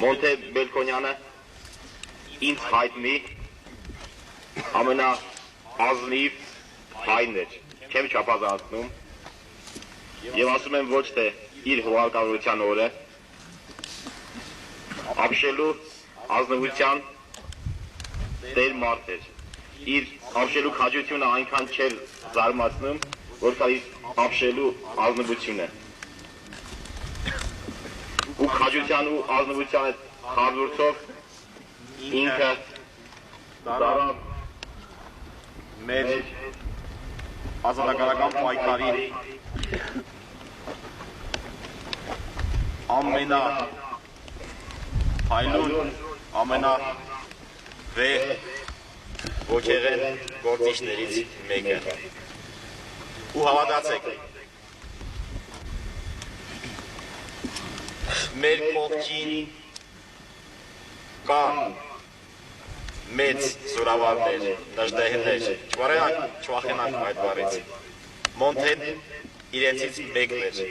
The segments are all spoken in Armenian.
Մոնթե Բելկոնյանը ինձ հայտնի ամենաազնիվ հայն էր, չեմ չափազանցնում եւ ասում եմ ոչ թե իր հուղարկավորության օրը ապշելու ազնվության տեր մարդ էր, իր ապշելու քաջությունը այնքան չէր զարմացնում, որքան իր ապշելու ազնվությունը ու քաջության ու ազնվության այդ խարդուրցով ինքը դարավ մեր ազատագրական պայքարի ամենափայլուն, ամենավեհ ոգեղեն գործիչներից մեկը։ Ու հավատացեք, մեր կողքին կան մեծ զորավարներ, դժդեհներ, չվախենանք այդ բառից։ Մոնթեն իրենցից մեկն էր,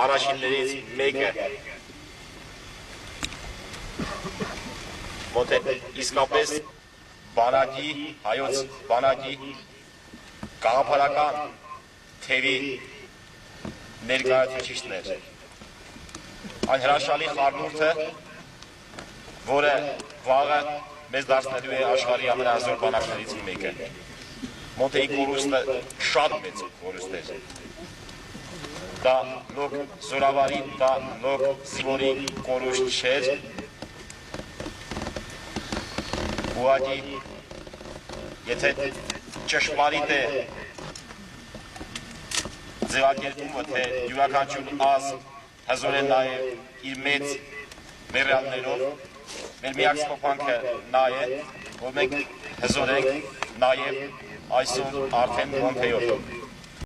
առաջիններից մեկը։ Մոնթեն իսկապես բանակի, հայոց բանակի գաղափարական թևի ներկայացուցիչն էր։ Այն հրաշալի խառնուրդը, որը վաղը մեզ դարձնելու է աշխարհի ամենազոր բանակներից մեկը։ Մոնթեի կորուստը շատ մեծ կորուստ էր։ Դա լոկ զորավարի, դա լոկ զինվորի կորուստ չէր։ Ուղղակի, եթե ճշմարիտ է ձևակերպումը, թե յուրաքանչյուր ազգ հզոր է նաև իր մեծ մեռյալներով, մեր միակ սփոփանքը նա է, որ մենք հզոր ենք նաև այսօր արդեն Մոնթեյով։